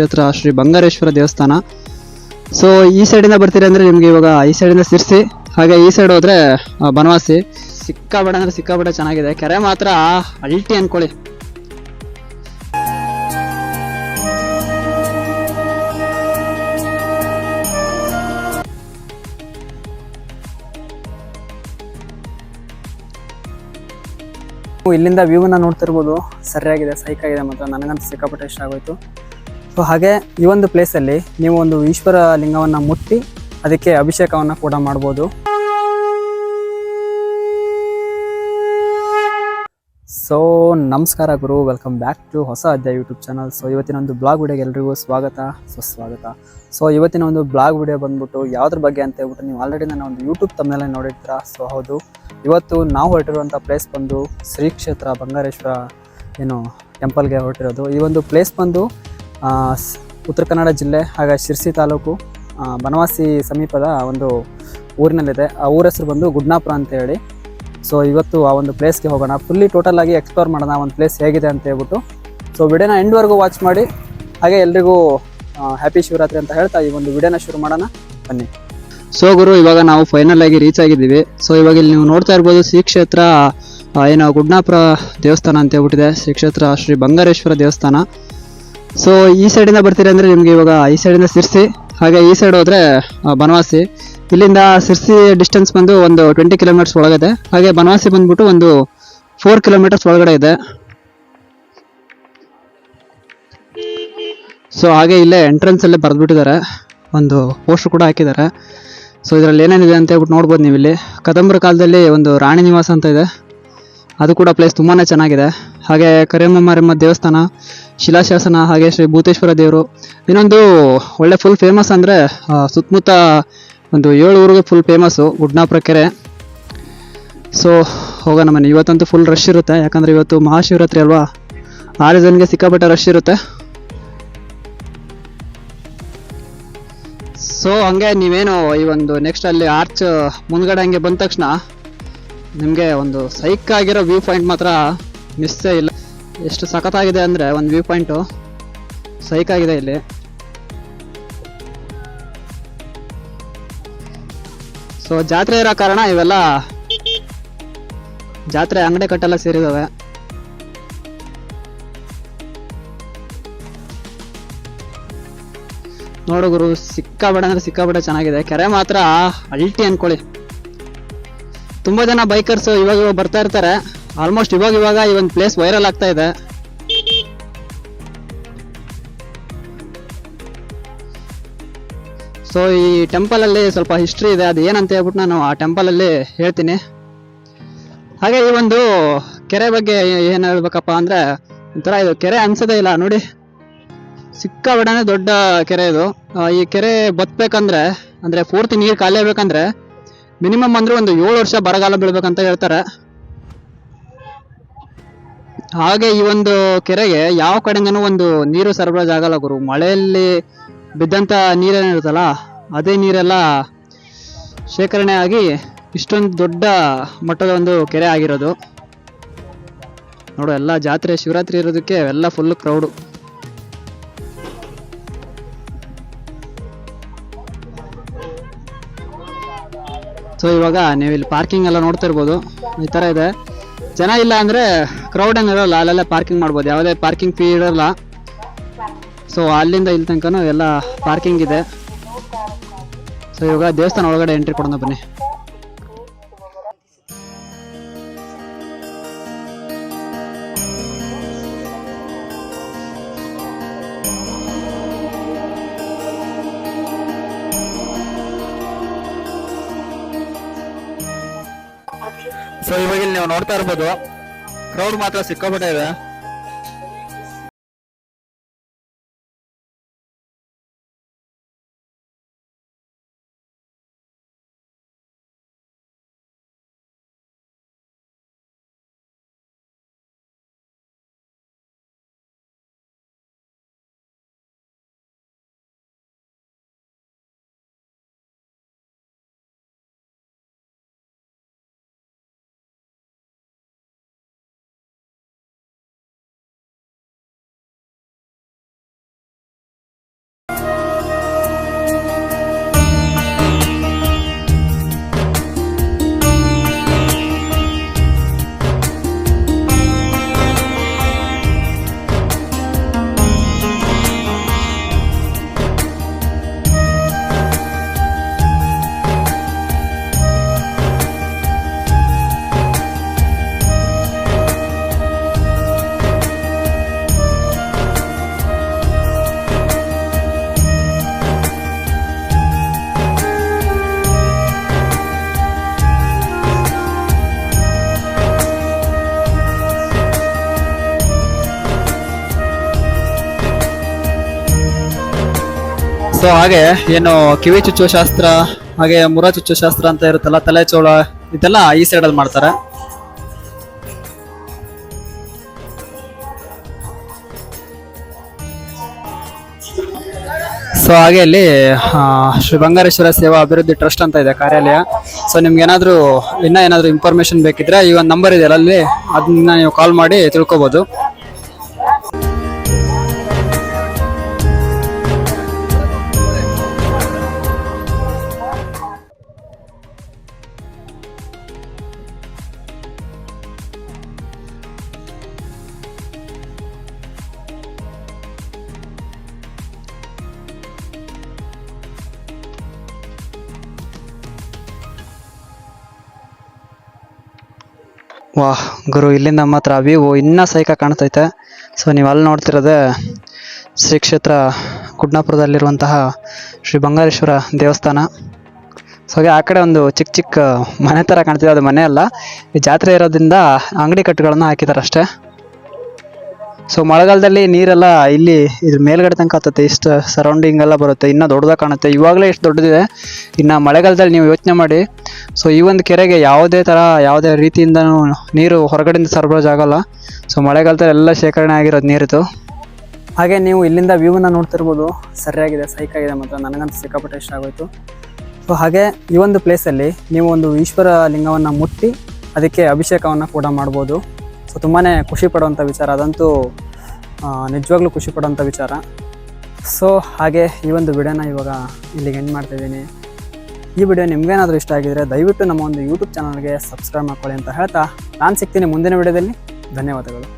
ಕ್ಷೇತ್ರ ಶ್ರೀ ಬಂಗಾರೇಶ್ವರ ದೇವಸ್ಥಾನ. ಸೊ ಈ ಸೈಡಿಂದ ಬರ್ತೀರಿ ಅಂದರೆ ನಿಮಗೆ ಇವಾಗ ಈ ಸೈಡಿಂದ ಸಿರ್ಸಿ, ಹಾಗೆ ಈ ಸೈಡ್ ಹೋದರೆ ಬನವಾಸಿ. ಸಿಕ್ಕಾಬೇಡ ಅಂದರೆ ಸಿಕ್ಕಾಬೇಡ ಚೆನ್ನಾಗಿದೆ. ಕೆರೆ ಮಾತ್ರ ಅಲ್ಟಿ ಅಂದ್ಕೊಳ್ಳಿ. ಇಲ್ಲಿಂದ ವ್ಯೂವನ್ನು ನೋಡ್ತಿರ್ಬೋದು, ಸರಿಯಾಗಿದೆ, ಸೈಕಾಗಿದೆ, ಮಾತ್ರ ನನಗಂತೂ ಸಿಕ್ಕಾಪಟ್ಟೆ ಇಷ್ಟ ಆಗೋಯ್ತು. ಸೊ ಹಾಗೆ ಈ ಒಂದು ಪ್ಲೇಸಲ್ಲಿ ನೀವು ಒಂದು ಈಶ್ವರ ಲಿಂಗವನ್ನು ಮುಟ್ಟಿ ಅದಕ್ಕೆ ಅಭಿಷೇಕವನ್ನು ಕೂಡ ಮಾಡ್ಬೋದು. ಸೊ ನಮಸ್ಕಾರ ಗುರು, ವೆಲ್ಕಮ್ ಬ್ಯಾಕ್ ಟು ಹೊಸ ಅಧ್ಯಾಯ ಯೂಟ್ಯೂಬ್ ಚಾನಲ್. ಸೊ ಇವತ್ತಿನ ಒಂದು ಬ್ಲಾಗ್ ವಿಡಿಯೋಗೆ ಎಲ್ರಿಗೂ ಸ್ವಾಗತ, ಸುಸ್ವಾಗತ. ಸೊ ಇವತ್ತಿನ ಒಂದು ಬ್ಲಾಗ್ ವಿಡಿಯೋ ಬಂದ್ಬಿಟ್ಟು ಯಾವುದ್ರ ಬಗ್ಗೆ ಅಂತ ಹೇಳ್ಬಿಟ್ಟು ನೀವು ಆಲ್ರೆಡಿ ನನ್ನ ಒಂದು ಯೂಟ್ಯೂಬ್ ತಮ್ಮನೆಲ್ಲ ನೋಡಿರ್ತೀರ. ಸೊ ಹೌದು, ಇವತ್ತು ನಾವು ಹೊರಟಿರುವಂಥ ಪ್ಲೇಸ್ ಬಂದು ಶ್ರೀ ಕ್ಷೇತ್ರ ಬಂಗಾರೇಶ್ವರ ಏನು ಟೆಂಪಲ್ಗೆ ಹೊರಟಿರೋದು. ಈ ಒಂದು ಪ್ಲೇಸ್ ಬಂದು ಉತ್ತರ ಕನ್ನಡ ಜಿಲ್ಲೆ, ಹಾಗೆ ಶಿರ್ಸಿ ತಾಲೂಕು, ಬನವಾಸಿ ಸಮೀಪದ ಒಂದು ಊರಿನಲ್ಲಿದೆ. ಆ ಊರ ಹೆಸರು ಬಂದು ಗುಡ್ನಾಪುರ ಅಂತ ಹೇಳಿ. ಸೊ ಇವತ್ತು ಆ ಒಂದು ಪ್ಲೇಸ್ಗೆ ಹೋಗೋಣ, ಫುಲ್ಲಿ ಟೋಟಲ್ ಆಗಿ ಎಕ್ಸ್ಪ್ಲೋರ್ ಮಾಡೋಣ ಒಂದು ಪ್ಲೇಸ್ ಹೇಗಿದೆ ಅಂತ ಹೇಳ್ಬಿಟ್ಟು. ಸೊ ವಿಡಿಯೋನ ಎಂಡ್ವರೆಗೂ ವಾಚ್ ಮಾಡಿ. ಹಾಗೆ ಎಲ್ರಿಗೂ ಹ್ಯಾಪಿ ಶಿವರಾತ್ರಿ ಅಂತ ಹೇಳ್ತಾ ಈ ಒಂದು ವಿಡಿಯೋನ ಶುರು ಮಾಡೋಣ, ಬನ್ನಿ. ಸೊ ಗುರು, ಇವಾಗ ನಾವು ಫೈನಲ್ ಆಗಿ ರೀಚ್ ಆಗಿದ್ದೀವಿ. ಸೊ ಇವಾಗ ಇಲ್ಲಿ ನೀವು ನೋಡ್ತಾ ಇರ್ಬೋದು ಶ್ರೀ ಕ್ಷೇತ್ರ ಏನು ಗುಡ್ನಾಪುರ ದೇವಸ್ಥಾನ ಅಂತ ಹೇಳ್ಬಿಟ್ಟಿದೆ. ಶ್ರೀ ಕ್ಷೇತ್ರ ಶ್ರೀ ಬಂಗಾರೇಶ್ವರ ದೇವಸ್ಥಾನ. ಸೊ ಈ ಸೈಡಿಂದ ಬರ್ತೀರಿ ಅಂದರೆ ನಿಮಗೆ ಇವಾಗ ಈ ಸೈಡಿಂದ ಸಿರ್ಸಿ, ಹಾಗೆ ಈ ಸೈಡ್ ಹೋದರೆ ಬನವಾಸಿ. ಇಲ್ಲಿಂದ ಸಿರ್ಸಿ ಡಿಸ್ಟೆನ್ಸ್ ಬಂದು ಒಂದು 20 ಕಿಲೋಮೀಟರ್ಸ್ ಒಳಗಿದೆ. ಹಾಗೆ ಬನವಾಸಿ ಬಂದ್ಬಿಟ್ಟು ಒಂದು 4 ಕಿಲೋಮೀಟರ್ಸ್ ಒಳಗಡೆ ಇದೆ. ಸೊ ಹಾಗೆ ಇಲ್ಲೇ ಎಂಟ್ರೆನ್ಸ್ ಅಲ್ಲೇ ಬರೆದ್ಬಿಟ್ಟಿದ್ದಾರೆ, ಒಂದು ಪೋಸ್ಟರ್ ಕೂಡ ಹಾಕಿದ್ದಾರೆ. ಸೊ ಇದರಲ್ಲಿ ಏನೇನಿದೆ ಅಂತ ಹೇಳ್ಬಿಟ್ಟು ನೋಡ್ಬೋದು ನೀವು. ಇಲ್ಲಿ ಕದಂಬರ ಕಾಲದಲ್ಲಿ ಒಂದು ರಾಣಿ ನಿವಾಸ ಅಂತ ಇದೆ, ಅದು ಕೂಡ ಪ್ಲೇಸ್ ತುಂಬಾ ಚೆನ್ನಾಗಿದೆ. ಹಾಗೆ ಕರಿಯಮ್ಮ ಮಾರಮ್ಮ ದೇವಸ್ಥಾನ, ಶಿಲಾಶಾಸನ, ಹಾಗೆ ಶ್ರೀ ಭೂತೇಶ್ವರ ದೇವರು. ಇನ್ನೊಂದು ಒಳ್ಳೆ ಫುಲ್ ಫೇಮಸ್ ಅಂದರೆ ಸುತ್ತಮುತ್ತ ಒಂದು 7 ಊರಿಗೆ ಫುಲ್ ಫೇಮಸ್ಸು ಗುಡ್ನಾಪುರ ಕೆರೆ. ಸೊ ಹೋಗೋಣ ಬನ್ನಿ. ಇವತ್ತಂತೂ ಫುಲ್ ರಶ್ ಇರುತ್ತೆ, ಯಾಕಂದರೆ ಇವತ್ತು ಮಹಾಶಿವರಾತ್ರಿ ಅಲ್ವಾ, ಆ ರೀಸನ್ಗೆ ಸಿಕ್ಕಾಪಟ್ಟೆ ರಶ್ ಇರುತ್ತೆ. ಸೊ ಹಂಗೆ ನೀವೇನು ಈ ಒಂದು ನೆಕ್ಸ್ಟ್ ಅಲ್ಲಿ ಆರ್ಚ್ ಮುಂದ್ಗಡೆ ಹಂಗೆ ಬಂದ ತಕ್ಷಣ ನಿಮಗೆ ಒಂದು ಸೈಕ್ ಆಗಿರೋ ವ್ಯೂ ಪಾಯಿಂಟ್ ಮಾತ್ರ ಮಿಸ್ಸೇ ಇಲ್ಲ. ಎಷ್ಟು ಸಖತ್ತಾಗಿದೆ ಅಂದರೆ ಒಂದು ವ್ಯೂ ಪಾಯಿಂಟು ಸೈಕ್ ಆಗಿದೆ ಇಲ್ಲಿ. ಸೊ ಜಾತ್ರೆ ಇರೋ ಕಾರಣ ಇವೆಲ್ಲ ಜಾತ್ರೆ ಅಂಗಡಿ ಕಟ್ಟೆಲ್ಲ ಸೇರಿದಾವೆ. ನೋಡುಗರು, ಸಿಕ್ಕಾಬೇಡ ಅಂದರೆ ಸಿಕ್ಕಾಬೇಡ ಚೆನ್ನಾಗಿದೆ. ಕೆರೆ ಮಾತ್ರ ಅಲ್ಟಿ ಅಂದ್ಕೊಳ್ಳಿ. ತುಂಬ ಜನ ಬೈಕರ್ಸ್ ಇವಾಗ ಬರ್ತಾ ಇರ್ತಾರೆ. ಆಲ್ಮೋಸ್ಟ್ ಇವಾಗ ಈ ಒಂದು ಪ್ಲೇಸ್ ವೈರಲ್ ಆಗ್ತಾ ಇದೆ. ಸೊ ಈ ಟೆಂಪಲಲ್ಲಿ ಸ್ವಲ್ಪ ಹಿಸ್ಟ್ರಿ ಇದೆ, ಅದು ಏನಂತ ಹೇಳ್ಬಿಟ್ಟು ನಾನು ಆ ಟೆಂಪಲಲ್ಲಿ ಹೇಳ್ತೀನಿ. ಹಾಗೆ ಈ ಒಂದು ಕೆರೆ ಬಗ್ಗೆ ಏನು ಹೇಳ್ಬೇಕಪ್ಪ ಅಂದರೆ ಒಂಥರ ಇದು ಕೆರೆ ಅನ್ಸೋದೇ ಇಲ್ಲ ನೋಡಿ, ಸಿಕ್ಕಾಬೇಡನೆ ದೊಡ್ಡ ಕೆರೆ ಇದು. ಈ ಕೆರೆ ಬತ್ತಬೇಕಂದ್ರೆ ಅಂದರೆ ಪೂರ್ತಿ ನೀರು ಖಾಲಿ ಆಗ್ಬೇಕಂದ್ರೆ ಮಿನಿಮಮ್ ಅಂದರೆ ಒಂದು 7 ವರ್ಷ ಬರಗಾಲ ಬೀಳ್ಬೇಕಂತ ಹೇಳ್ತಾರೆ. ಹಾಗೆ ಈ ಒಂದು ಕೆರೆಗೆ ಯಾವ ಕಡೆಯಿಂದನೂ ಒಂದು ನೀರು ಸರಬರಾಜು ಆಗಲ್ಲ ಗುರು. ಮಳೆಯಲ್ಲಿ ಬಿದ್ದಂಥ ನೀರೇನಿರುತ್ತಲ್ಲ, ಅದೇ ನೀರೆಲ್ಲ ಶೇಖರಣೆ ಆಗಿ ಇಷ್ಟೊಂದು ದೊಡ್ಡ ಮಟ್ಟದ ಒಂದು ಕೆರೆ ಆಗಿರೋದು. ನೋಡು, ಎಲ್ಲ ಜಾತ್ರೆ ಶಿವರಾತ್ರಿ ಇರೋದಕ್ಕೆ ಎಲ್ಲ ಫುಲ್ ಕ್ರೌಡು. ಸೊ ಇವಾಗ ನೀವು ಇಲ್ಲಿ ಪಾರ್ಕಿಂಗ್ ಎಲ್ಲ ನೋಡ್ತಾ ಇರ್ಬೋದು, ಈ ಥರ ಇದೆ. ಜನ ಇಲ್ಲ ಅಂದರೆ ಕ್ರೌಡ್ ಏನಿರೋಲ್ಲ, ಅಲ್ಲೆಲ್ಲ ಪಾರ್ಕಿಂಗ್ ಮಾಡ್ಬೋದು, ಯಾವುದೇ ಪಾರ್ಕಿಂಗ್ ಫೀ ಇರೋಲ್ಲ. ಸೊ ಅಲ್ಲಿಂದ ಇಲ್ಲಿ ತನಕನೂ ಎಲ್ಲ ಪಾರ್ಕಿಂಗ್ ಇದೆ. ಸೊ ಇವಾಗ ದೇವಸ್ಥಾನ ಒಳಗಡೆ ಎಂಟ್ರಿ ಕೊಡೋಣ ಬನ್ನಿ. ಸೊ ಇವಾಗ ಇಲ್ಲಿ ನೀವು ನೋಡ್ತಾ ಇರ್ಬೋದು, ಕ್ರೌಡ್ ಮಾತ್ರ ಸಿಕ್ಕಾಪಟ್ಟೆ ಇದೆ. ಸೊ ಹಾಗೆ ಏನು ಕಿವಿ ಚುಚ್ಚುವ ಶಾಸ್ತ್ರ, ಹಾಗೆ ಮುರ ಚುಚ್ಚುವ ಶಾಸ್ತ್ರ ಅಂತ ಇರುತ್ತಲ್ಲ, ತಲೆ ಚೋಳ, ಇದೆಲ್ಲ ಈ ಸೈಡಲ್ಲಿ ಮಾಡ್ತಾರೆ. ಸೊ ಹಾಗೆ ಇಲ್ಲಿ ಶ್ರೀ ಬಂಗಾರೇಶ್ವರ ಸೇವಾ ಅಭಿವೃದ್ಧಿ ಟ್ರಸ್ಟ್ ಅಂತ ಇದೆ ಕಾರ್ಯಾಲಯ. ಸೊ ನಿಮ್ಗೆ ಏನಾದರೂ ಏನಾದರೂ ಇನ್ಫಾರ್ಮೇಶನ್ ಬೇಕಿದ್ರೆ ಈ ಒಂದು ನಂಬರ್ ಇದೆಯಲ್ಲ ಅಲ್ಲಿ, ಅದನ್ನ ನೀವು ಕಾಲ್ ಮಾಡಿ ತಿಳ್ಕೊಬೋದು. ವಾಹ್ ಗುರು, ಇಲ್ಲಿಂದ ಮಾತ್ರ ವ್ಯೂ ಇನ್ನೂ ಸೈಕ ಕಾಣ್ತೈತೆ. ಸೊ ನೀವು ಅಲ್ಲಿ ನೋಡ್ತಿರೋದೇ ಶ್ರೀ ಕ್ಷೇತ್ರ ಕುಡ್ನಾಪುರದಲ್ಲಿರುವಂತಹ ಶ್ರೀ ಬಂಗಾರೇಶ್ವರ ದೇವಸ್ಥಾನ. ಸೊ ಹಾಗೆ ಆ ಕಡೆ ಒಂದು ಚಿಕ್ಕ ಚಿಕ್ಕ ಮನೆ ಥರ ಕಾಣ್ತಿದೆ, ಅದು ಮನೆ ಅಲ್ಲ, ಈ ಜಾತ್ರೆ ಇರೋದ್ರಿಂದ ಅಂಗಡಿ ಕಟ್ಟುಗಳನ್ನು ಹಾಕಿದ್ದಾರೆ ಅಷ್ಟೇ. ಸೊ ಮಳೆಗಾಲದಲ್ಲಿ ನೀರೆಲ್ಲ ಇಲ್ಲಿ ಇದ್ರ ಮೇಲ್ಗಡೆ ತನಕ ಹತ್ತುತ್ತೆ, ಇಷ್ಟು ಸರೌಂಡಿಂಗ್ ಎಲ್ಲ ಬರುತ್ತೆ, ಇನ್ನೂ ದೊಡ್ಡದಾಗಿ ಕಾಣುತ್ತೆ. ಇವಾಗಲೇ ಇಷ್ಟು ದೊಡ್ಡದಿದೆ, ಇನ್ನು ಮಳೆಗಾಲದಲ್ಲಿ ನೀವು ಯೋಚನೆ ಮಾಡಿ. ಸೊ ಈ ಒಂದು ಕೆರೆಗೆ ಯಾವುದೇ ರೀತಿಯಿಂದನೂ ನೀರು ಹೊರಗಡೆಯಿಂದ ಸರಬರಾಜು ಆಗಲ್ಲ. ಸೊ ಮಳೆಗಾಲದಲ್ಲಿ ಎಲ್ಲ ಶೇಖರಣೆ ಆಗಿರೋದು ನೀರಿದು. ಹಾಗೆ ನೀವು ಇಲ್ಲಿಂದ ವ್ಯೂವನ್ನು ನೋಡ್ತಿರ್ಬೋದು, ಸರಿಯಾಗಿದೆ, ಸೈಕಾಗಿದೆ, ಮಾತ್ರ ನನಗಂತೂ ಸಿಕ್ಕಾಪಟ್ಟೆ ಇಷ್ಟ ಆಗೋಯ್ತು. ಸೊ ಹಾಗೆ ಈ ಒಂದು ಪ್ಲೇಸಲ್ಲಿ ನೀವು ಒಂದು ಈಶ್ವರ ಲಿಂಗವನ್ನು ಮುಟ್ಟಿ ಅದಕ್ಕೆ ಅಭಿಷೇಕವನ್ನು ಕೂಡ ಮಾಡ್ಬೋದು. ಸೊ ತುಂಬಾ ಖುಷಿ ಪಡುವಂಥ ವಿಚಾರ, ಅದಂತೂ ನಿಜವಾಗ್ಲೂ ಖುಷಿ ಪಡುವಂಥ ವಿಚಾರ. ಸೊ ಹಾಗೆ ಈ ಒಂದು ವಿಡಿಯೋನ ಇವಾಗ ಇಲ್ಲಿಗೆ ಎಂಡ್ ಮಾಡ್ತಾಯಿದ್ದೀನಿ. ಈ ವಿಡಿಯೋ ನಿಮಗೇನಾದರೂ ಇಷ್ಟ ಆಗಿದರೆ ದಯವಿಟ್ಟು ನಮ್ಮ ಒಂದು ಯೂಟ್ಯೂಬ್ ಚಾನಲ್ಗೆ ಸಬ್ಸ್ಕ್ರೈಬ್ ಮಾಡ್ಕೊಳ್ಳಿ ಅಂತ ಹೇಳ್ತಾ ನಾನು ಸಿಗ್ತೀನಿ ಮುಂದಿನ ವಿಡಿಯೋದಲ್ಲಿ. ಧನ್ಯವಾದಗಳು.